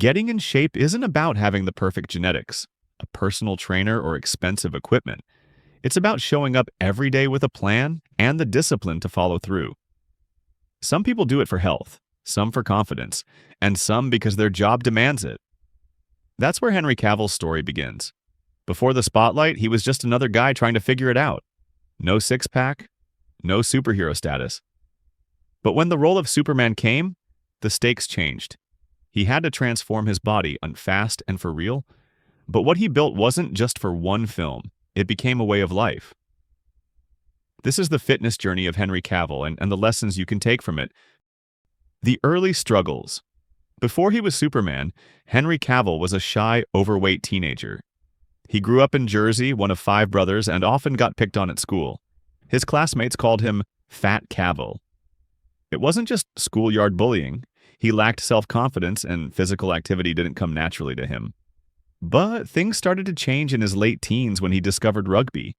Getting in shape isn't about having the perfect genetics, a personal trainer, or expensive equipment. It's about showing up every day with a plan and the discipline to follow through. Some people do it for health, some for confidence, and some because their job demands it. That's where Henry Cavill's story begins. Before the spotlight, he was just another guy trying to figure it out. No six-pack, no superhero status. But when the role of Superman came, the stakes changed. He had to transform his body fast and for real. But what he built wasn't just for one film. It became a way of life. This is the fitness journey of Henry Cavill and the lessons you can take from it. The early struggles. Before he was Superman, Henry Cavill was a shy, overweight teenager. He grew up in Jersey, one of 5 brothers, and often got picked on at school. His classmates called him Fat Cavill. It wasn't just schoolyard bullying. He lacked self-confidence, and physical activity didn't come naturally to him. But things started to change in his late teens when he discovered rugby.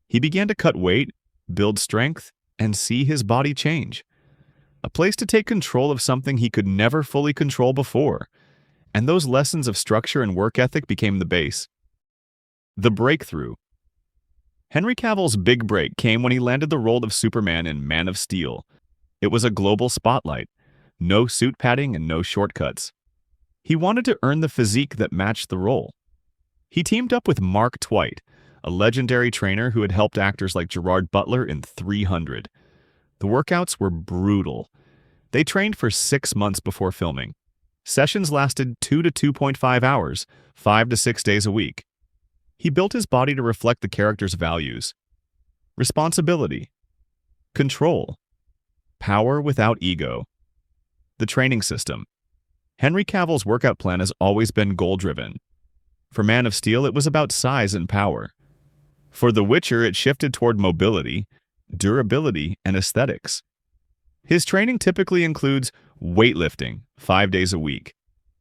He began to cut weight, build strength, and see his body change. A place to take control of something he could never fully control before. And those lessons of structure and work ethic became the base. The breakthrough. Henry Cavill's big break came when he landed the role of Superman in Man of Steel. It was a global spotlight. No suit padding and no shortcuts. He wanted to earn the physique that matched the role. He teamed up with Mark Twight, a legendary trainer who had helped actors like Gerard Butler in 300. The workouts were brutal. They trained for 6 months before filming. Sessions lasted 2 to 2.5 hours, 5 to 6 days a week. He built his body to reflect the character's values. Responsibility. Control. Power without ego. The training system. Henry Cavill's workout plan has always been goal-driven. For Man of Steel, it was about size and power. For The Witcher, it shifted toward mobility, durability, and aesthetics. His training typically includes weightlifting 5 days a week,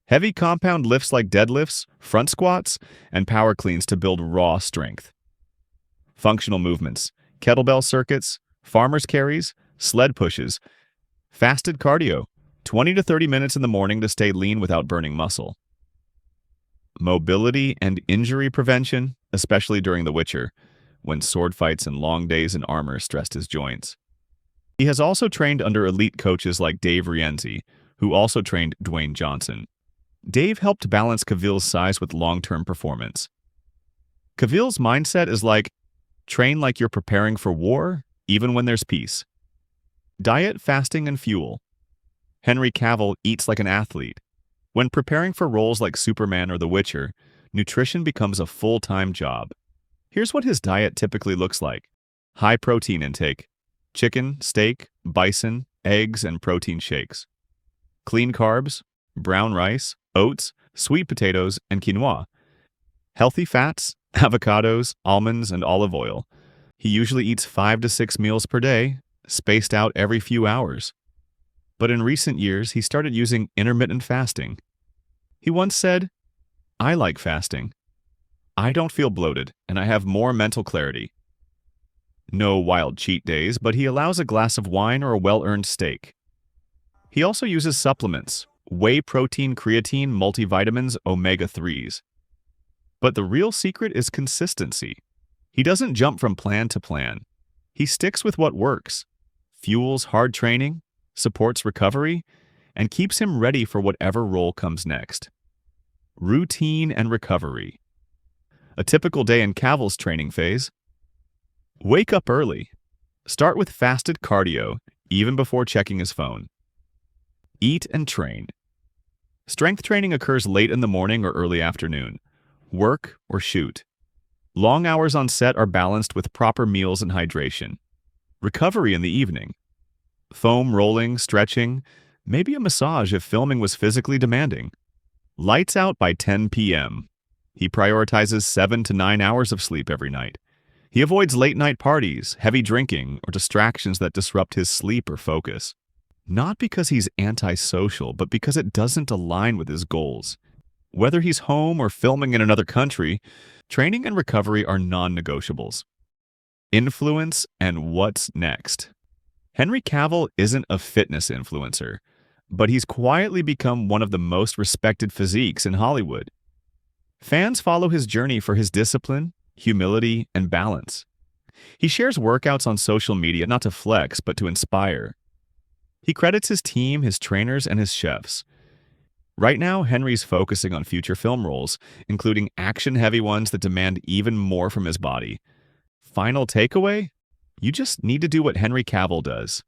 heavy compound lifts like deadlifts, front squats, and power cleans to build raw strength. Functional movements, kettlebell circuits, farmer's carries, sled pushes, fasted cardio, 20 to 30 minutes in the morning to stay lean without burning muscle. Mobility and injury prevention, especially during The Witcher, when sword fights and long days in armor stressed his joints. He has also trained under elite coaches like Dave Rienzi, who also trained Dwayne Johnson. Dave helped balance Cavill's size with long-term performance. Cavill's mindset is like, train like you're preparing for war, even when there's peace. Diet, fasting, and fuel. Henry Cavill eats like an athlete. When preparing for roles like Superman or The Witcher, nutrition becomes a full-time job. Here's what his diet typically looks like. High protein intake. Chicken, steak, bison, eggs, and protein shakes. Clean carbs, brown rice, oats, sweet potatoes, and quinoa. Healthy fats, avocados, almonds, and olive oil. He usually eats 5 to 6 meals per day, spaced out every few hours. But in recent years, he started using intermittent fasting. He once said, "I like fasting. I don't feel bloated, and I have more mental clarity." No wild cheat days, but he allows a glass of wine or a well-earned steak. He also uses supplements, whey protein, creatine, multivitamins, omega-3s. But the real secret is consistency. He doesn't jump from plan to plan. He sticks with what works, fuels hard training, supports recovery, and keeps him ready for whatever role comes next. Routine and recovery. A typical day in Cavill's training phase. Wake up early. Start with fasted cardio, even before checking his phone. Eat and train. Strength training occurs late in the morning or early afternoon. Work or shoot. Long hours on set are balanced with proper meals and hydration. Recovery in the evening. Foam rolling, stretching, maybe a massage if filming was physically demanding. Lights out by 10 p.m. He prioritizes 7 to 9 hours of sleep every night. He avoids late-night parties, heavy drinking, or distractions that disrupt his sleep or focus. Not because he's antisocial, but because it doesn't align with his goals. Whether he's home or filming in another country, training and recovery are non-negotiables. Influence and what's next. Henry Cavill isn't a fitness influencer, but he's quietly become one of the most respected physiques in Hollywood. Fans follow his journey for his discipline, humility, and balance. He shares workouts on social media not to flex, but to inspire. He credits his team, his trainers, and his chefs. Right now, Henry's focusing on future film roles, including action-heavy ones that demand even more from his body. Final takeaway? You just need to do what Henry Cavill does.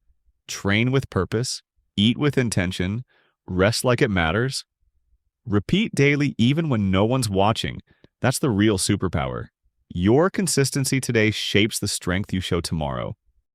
Train with purpose, eat with intention, rest like it matters. Repeat daily even when no one's watching. That's the real superpower. Your consistency today shapes the strength you show tomorrow.